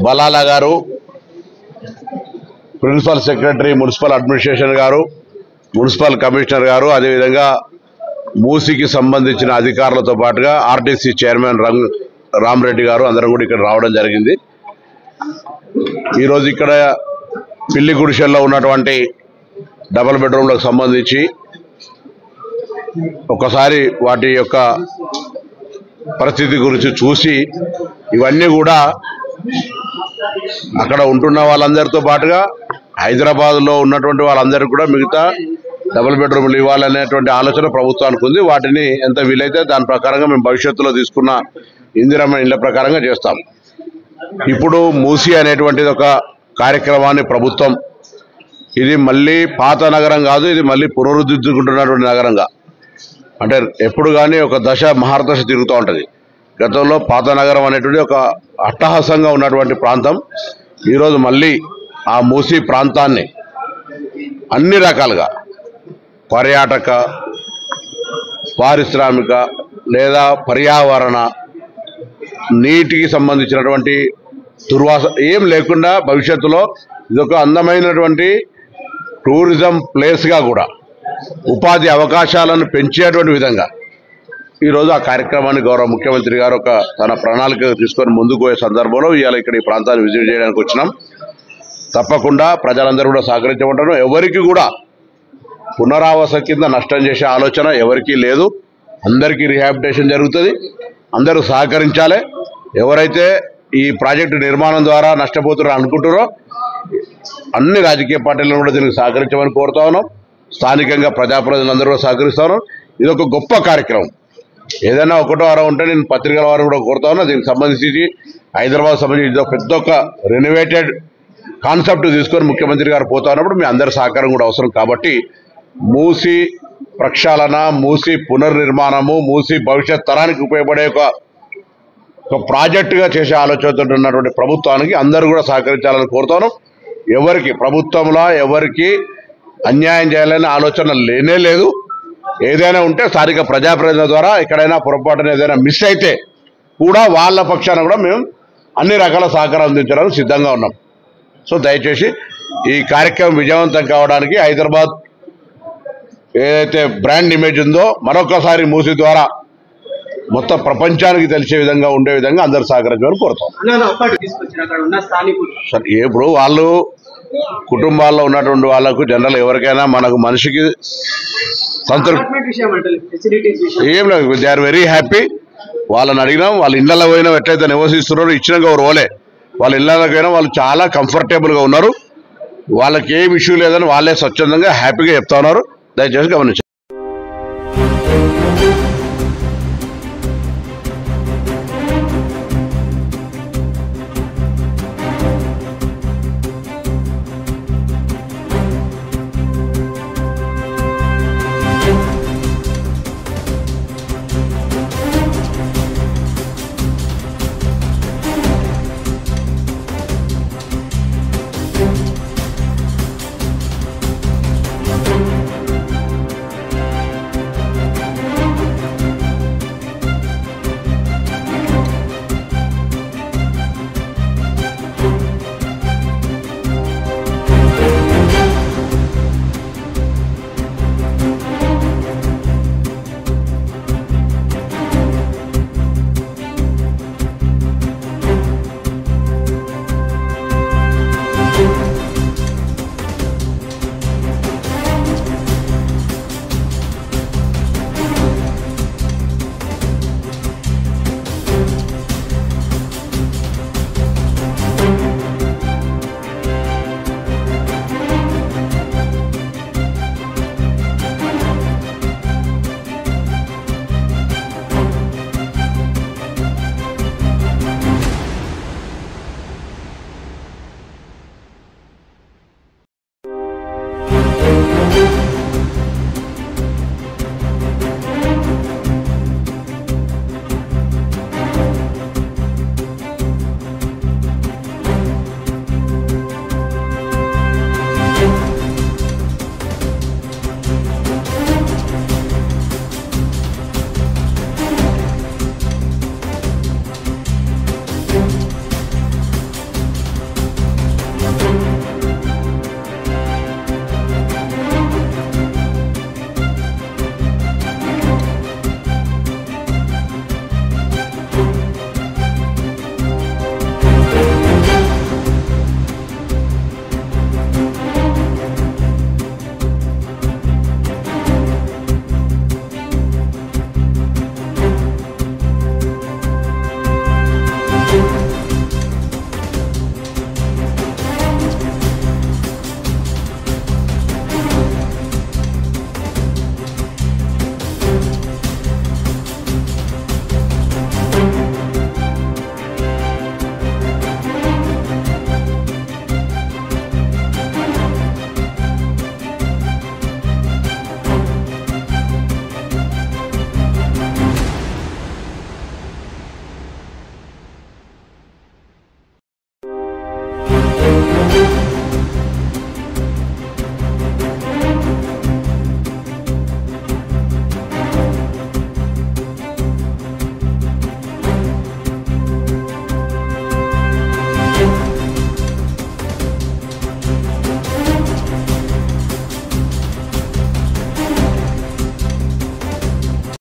బలాలా గారు, principal secretary municipal administration గారు, municipal commissioner గారు, అదేవిధంగా మూసీకి సంబంధించిన అధికారులతో పాటుగా ఆర్టీసీ చైర్మన్ రామరెడ్డి గారు అందరం కూడా ఇక్కడ రావడం జరిగింది. ఈరోజు ఇక్కడ పిల్లి గుడిసెల్లో ఉన్నటువంటి డబుల్ బెడ్రూమ్లకు సంబంధించి ఒకసారి వాటి యొక్క పరిస్థితి గురించి చూసి ఇవన్నీ కూడా అక్కడ ఉంటున్న వాళ్ళందరితో పాటుగా హైదరాబాద్లో ఉన్నటువంటి వాళ్ళందరికీ కూడా మిగతా డబుల్ బెడ్రూమ్లు ఇవ్వాలనేటువంటి ఆలోచన ప్రభుత్వానికి ఉంది. వాటిని ఎంత వీలైతే దాని ప్రకారంగా మేము భవిష్యత్తులో తీసుకున్న ఇందిరమ్మ ఇళ్ల ప్రకారంగా చేస్తాం. ఇప్పుడు మూసీ అనేటువంటిది ఒక కార్యక్రమాన్ని ప్రభుత్వం, ఇది మళ్ళీ పాత నగరం కాదు, ఇది మళ్ళీ పునరుద్ధరించుకుంటున్నటువంటి నగరంగా, అంటే ఎప్పుడు కానీ ఒక దశ మహారదశ తిరుగుతూ ఉంటుంది. గతంలో పాత నగరం అనేటువంటి ఒక అట్టహాసంగా ఉన్నటువంటి ప్రాంతం ఈరోజు మళ్ళీ ఆ మూసీ ప్రాంతాన్ని అన్ని రకాలుగా పర్యాటక, పారిశ్రామిక లేదా పర్యావరణ, నీటికి సంబంధించినటువంటి దుర్వాస ఏం లేకుండా భవిష్యత్తులో ఇదొక అందమైనటువంటి టూరిజం ప్లేస్గా కూడా ఉపాధి అవకాశాలను పెంచేటువంటి విధంగా ఈరోజు ఆ కార్యక్రమాన్ని గౌరవ ముఖ్యమంత్రి గారు ఒక తన ప్రణాళిక తీసుకొని ముందుకు పోయే సందర్భంలో ఇవాళ ఇక్కడ ఈ ప్రాంతాన్ని విజిట్ చేయడానికి వచ్చినాం. తప్పకుండా ప్రజలందరూ కూడా సహకరించమంటారు. ఎవరికి కూడా పునరావాస కింద నష్టం చేసే ఆలోచన ఎవరికీ లేదు. అందరికీ రీహాబిలిటేషన్ జరుగుతుంది. అందరూ సహకరించాలి. ఎవరైతే ఈ ప్రాజెక్టు నిర్మాణం ద్వారా నష్టపోతారో అనుకుంటారో అన్ని రాజకీయ పార్టీలను కూడా దీనికి సహకరించమని కోరుతా ఉన్నాం. స్థానికంగా ప్రజాప్రతినిధులందరూ కూడా సహకరిస్తా ఉన్నాం. ఇది ఒక గొప్ప కార్యక్రమం. ఏదైనా ఒకటో అర ఉంటే నేను పత్రికల వారు కూడా కోరుతా ఉన్నా. దీనికి సంబంధించి హైదరాబాద్ సంబంధించి ఇది పెద్ద ఒక రెనోవేటెడ్ కాన్సెప్ట్ తీసుకొని ముఖ్యమంత్రి గారు పోతా ఉన్నప్పుడు మీ అందరి సహకారం కూడా అవసరం. కాబట్టి మూసీ ప్రక్షాళన, మూసీ పునర్నిర్మాణము, మూసీ భవిష్యత్ తరానికి ఉపయోగపడే ఒక ప్రాజెక్టుగా చేసే ఆలోచనతో ఉన్నటువంటి ప్రభుత్వానికి అందరూ కూడా సహకరించాలని కోరుతాను. ఎవరికి ప్రభుత్వంలో ఎవరికి అన్యాయం చేయాలనే ఆలోచన లేనే లేదు. ఏదైనా ఉంటే స్థానిక ప్రజాప్రతినిధుల ద్వారా ఎక్కడైనా పొరపాటున ఏదైనా మిస్ అయితే కూడా వాళ్ళ పక్షాన కూడా మేము అన్ని రకాల సహకారం అందించడానికి సిద్ధంగా ఉన్నాం. సో దయచేసి ఈ కార్యక్రమం విజయవంతం కావడానికి హైదరాబాద్ ఏదైతే బ్రాండ్ ఇమేజ్ ఉందో మరొకసారి మూసీ ద్వారా మొత్తం ప్రపంచానికి తెలిసే విధంగా ఉండే విధంగా అందరు సహకరించాలని కోరుతాం. ఇప్పుడు వాళ్ళు కుటుంబాల్లో ఉన్నటువంటి వాళ్ళకు జనరల్ ఎవరికైనా మనకు మనిషికి సంతృప్తి ఏం లేదు. They are very happy. వాళ్ళని అడిగినాం, వాళ్ళ ఇళ్లలో పోయినా ఎట్లయితే నివసిస్తున్నారో ఇచ్చినాక ఎవరు పోలే, వాళ్ళ ఇళ్లకైనా వాళ్ళు చాలా కంఫర్టబుల్గా ఉన్నారు. వాళ్ళకి ఏం ఇష్యూ లేదని వాళ్ళే స్వచ్ఛందంగా హ్యాపీగా చెప్తా ఉన్నారు. దయచేసి గమనించండి. Thank you.